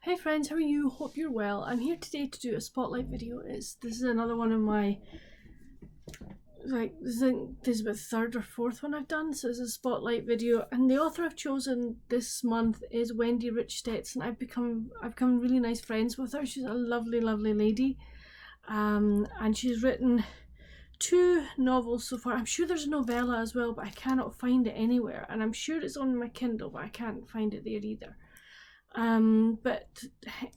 Hey friends, how are you? Hope you're well. I'm here today to do a spotlight video. This is another one of my this is about the third or fourth one I've done. So it's a spotlight video, and the author I've chosen this month is Wendy Stetson. I've become really nice friends with her. She's a lovely lady, and she's written two novels so far. I'm sure there's a novella as well, but I cannot find it anywhere, and I'm sure it's on my Kindle, but I can't find it there either. But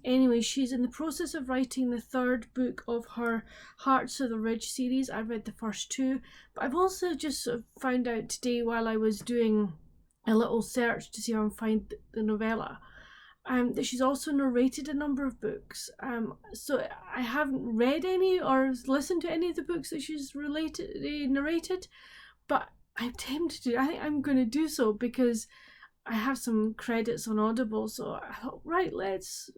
anyway, she's in the process of writing the third book of her Hearts of the Ridge series. I read the first two, but I've also just sort of found out today while I was doing a little search to see if I can find the novella, that she's also narrated a number of books. So I haven't read any or listened to any of the books that she's narrated, but I'm tempted to. I think I'm going to do so because I have some credits on Audible, so I thought, right, let's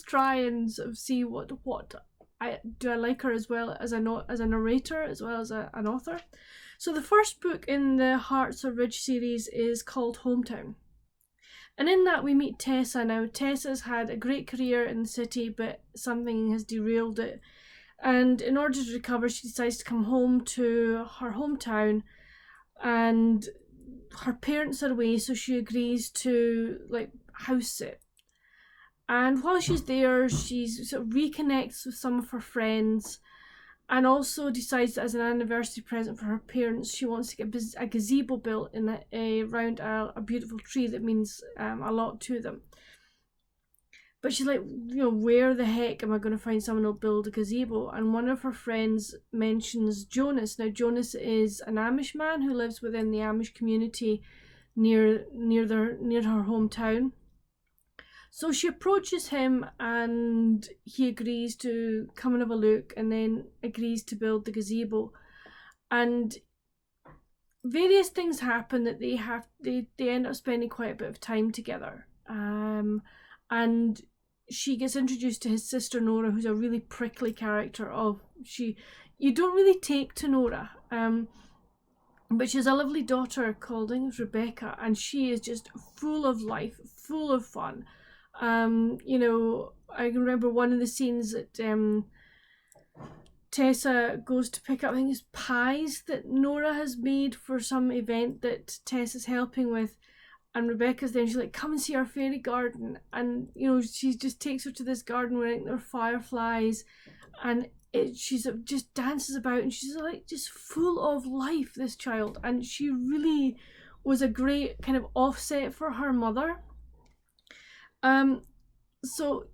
try and sort of see what I like her as well as a narrator as well as an author. So the first book in the Hearts of Ridge series is called Hometown, and in that we meet Tessa. Now Tessa's had a great career in the city, but something has derailed it, and in order to recover, she decides to come home to her hometown, and her parents are away, so she agrees to house sit. And while she's there, she sort of reconnects with some of her friends, and also decides that as an anniversary present for her parents, she wants to get a gazebo built around a beautiful tree that means a lot to them. But she's like, where the heck am I going to find someone who'll build a gazebo? And one of her friends mentions Jonas. Now, Jonas is an Amish man who lives within the Amish community near her hometown. So she approaches him, and he agrees to come and have a look, and then agrees to build the gazebo. And various things happen that they end up spending quite a bit of time together. And she gets introduced to his sister Nora, who's a really prickly character. You don't really take to Nora, but she has a lovely daughter called, I think it's Rebecca, and she is just full of life, full of fun. I remember one of the scenes that Tessa goes to pick up, I think it's pies that Nora has made for some event that Tessa's helping with. And Rebecca's there, and she's like, come and see our fairy garden. And, she just takes her to this garden where there are fireflies. And she's just dances about, and she's like just full of life, this child. And she really was a great kind of offset for her mother. So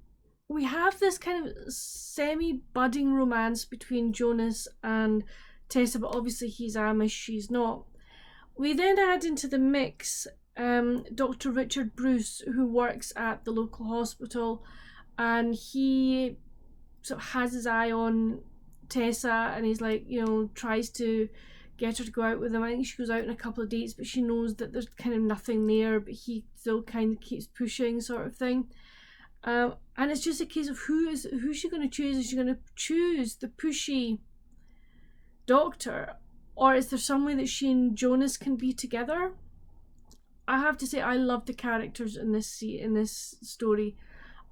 we have this kind of semi-budding romance between Jonas and Tessa, but obviously he's Amish, she's not. We then add into the mix Dr. Richard Bruce, who works at the local hospital, and he sort of has his eye on Tessa, and he's like, tries to get her to go out with him. I think she goes out on a couple of dates, but she knows that there's kind of nothing there, but he still kind of keeps pushing, sort of thing. And it's just a case of who's she going to choose? Is she going to choose the pushy doctor, or is there some way that she and Jonas can be together? I have to say, I love the characters in this story.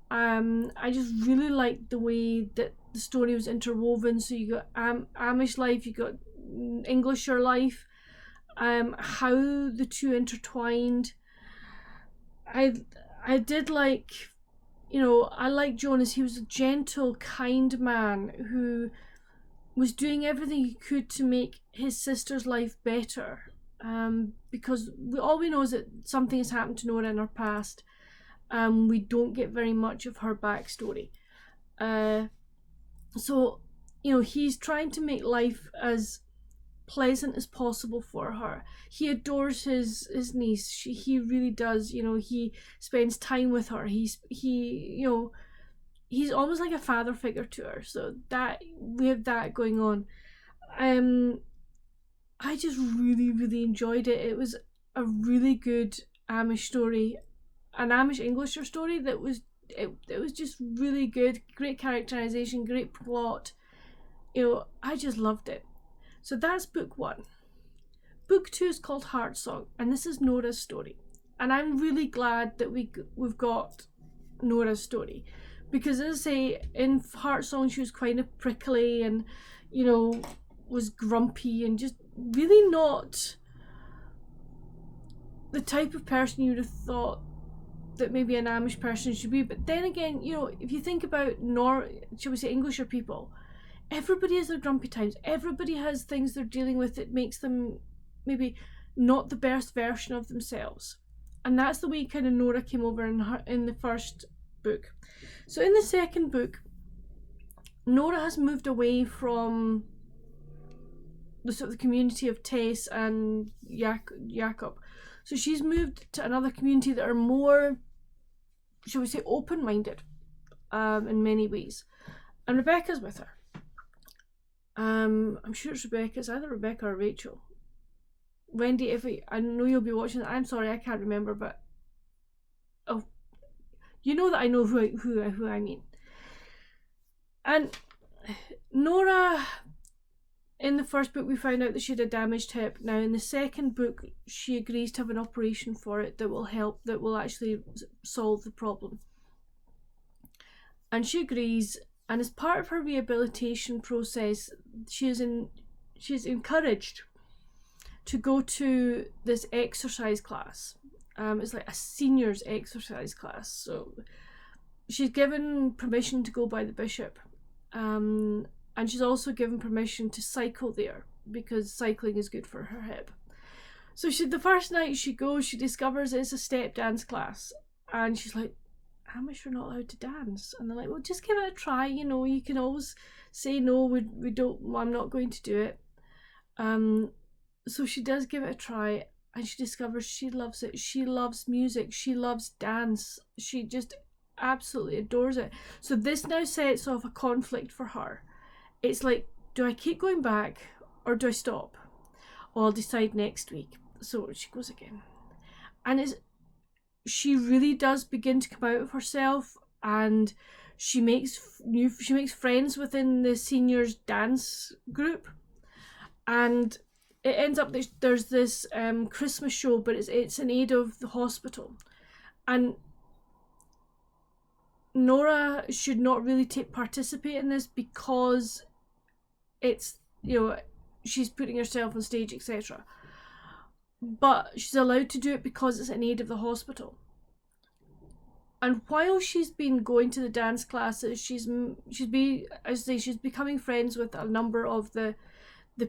I just really liked the way that the story was interwoven. So you got Amish life, you got Englisher life, how the two intertwined. I did like, I liked Jonas. He was a gentle, kind man who was doing everything he could to make his sister's life better. Because all we know is that something has happened to Nora in her past. We don't get very much of her backstory. So he's trying to make life as pleasant as possible for her. He adores his niece. He really does. He spends time with her. He's almost like a father figure to her. So that we have that going on. I just really, really enjoyed it. It was a really good Amish story, an Amish Englisher story that was just really good. Great characterization, great plot. I just loved it. So that's book one. Book two is called Heartsong, and this is Nora's story. And I'm really glad that we've got Nora's story, because as I say, in Heartsong she was kind of prickly and, you know, was grumpy and just really not the type of person you would have thought that maybe an Amish person should be. But then again, you know, if you think about shall we say Englisher people, everybody has their grumpy times. Everybody has things they're dealing with that makes them maybe not the best version of themselves. And that's the way kind of Nora came over in the first book. So in the second book, Nora has moved away from the sort of the community of Tess and Jakob. So she's moved to another community that are more, shall we say, open-minded in many ways. And Rebecca's with her. I'm sure it's Rebecca. It's either Rebecca or Rachel. Wendy, I know you'll be watching. I'm sorry, I can't remember, but oh, you know that I know who I mean. And Nora, in the first book, we found out that she had a damaged hip. Now, in the second book, she agrees to have an operation for it that will actually solve the problem. And she agrees, and as part of her rehabilitation process, she's encouraged to go to this exercise class. It's like a seniors exercise class. So she's given permission to go by the bishop. And she's also given permission to cycle there because cycling is good for her hip. So the first night she goes, she discovers it's a step dance class. And she's like, Amish are not allowed to dance. And they're like, well, just give it a try. You know, you can always say, no, we don't, I'm not going to do it. So she does give it a try. And she discovers she loves it. She loves music. She loves dance. She just absolutely adores it. So this now sets off a conflict for her. It's like, do I keep going back or do I stop? Well, I'll decide next week. So she goes again. And she really does begin to come out of herself, and she makes friends within the seniors dance group. And it ends up that there's this Christmas show, but it's in aid of the hospital. And Nora should not really participate in this because it's, you know, she's putting herself on stage, etc. But she's allowed to do it because it's in aid of the hospital. And while she's been going to the dance classes, she's becoming friends with a number of the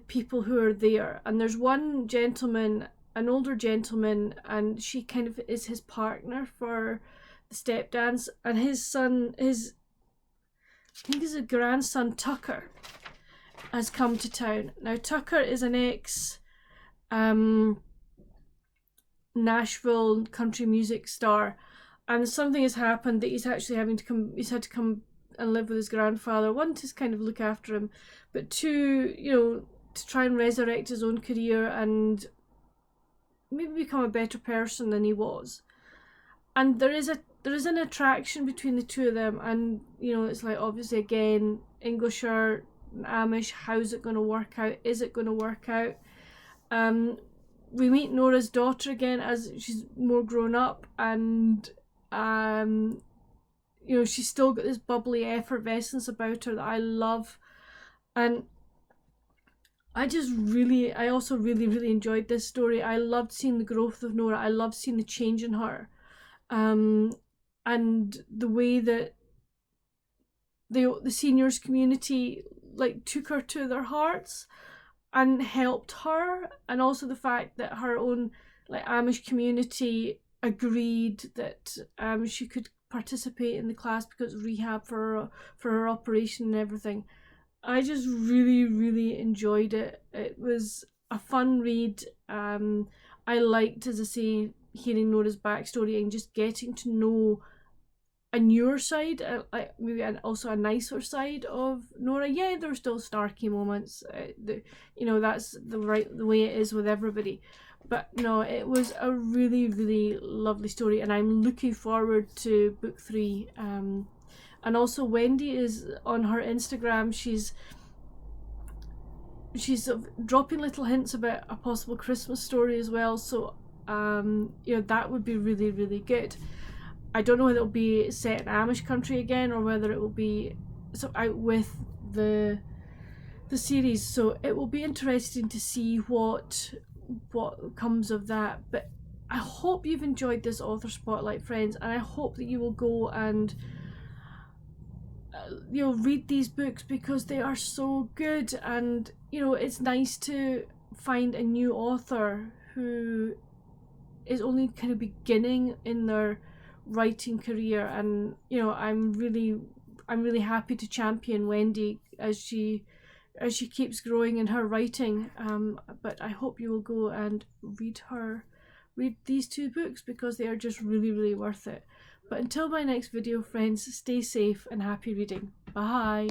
people who are there. And there's one gentleman, an older gentleman, and she kind of is his partner for the step dance. And his son, I think his grandson Tucker, has come to town. Now Tucker is an ex Nashville country music star, and something has happened that he's actually he's had to come and live with his grandfather. One, to kind of look after him, but two, you know, to try and resurrect his own career and maybe become a better person than he was. And there is an attraction between the two of them, and you know, it's like, obviously again, Englisher, Amish, how's it going to work out? Is it going to work out? We meet Nora's daughter again as she's more grown up, and you know, she's still got this bubbly effervescence about her that I love. And I also really enjoyed this story. I loved seeing the growth of Nora. I loved seeing the change in her. And the way that the seniors community like took her to their hearts and helped her, and also the fact that her own like Amish community agreed that she could participate in the class because rehab for her operation and everything. I just really enjoyed it. It was a fun read. I liked, as I say, hearing Nora's backstory and just getting to know a newer side, maybe also a nicer side of Nora. Yeah, there were still snarky moments. You know, that's the way it is with everybody. But no, it was a really lovely story, and I'm looking forward to book 3. And also Wendy is on her Instagram. She's dropping little hints about a possible Christmas story as well. So you know, that would be really good. I don't know whether it'll be set in Amish country again or whether it will be out with the series. So it will be interesting to see what comes of that. But I hope you've enjoyed this author spotlight, friends, and I hope that you will go and read these books because they are so good. And it's nice to find a new author who is only kind of beginning in their writing career, and I'm really happy to champion Wendy as she keeps growing in her writing. But I hope you will go and read these two books because they are just really, really worth it. But until my next video, friends, stay safe and happy reading. Bye.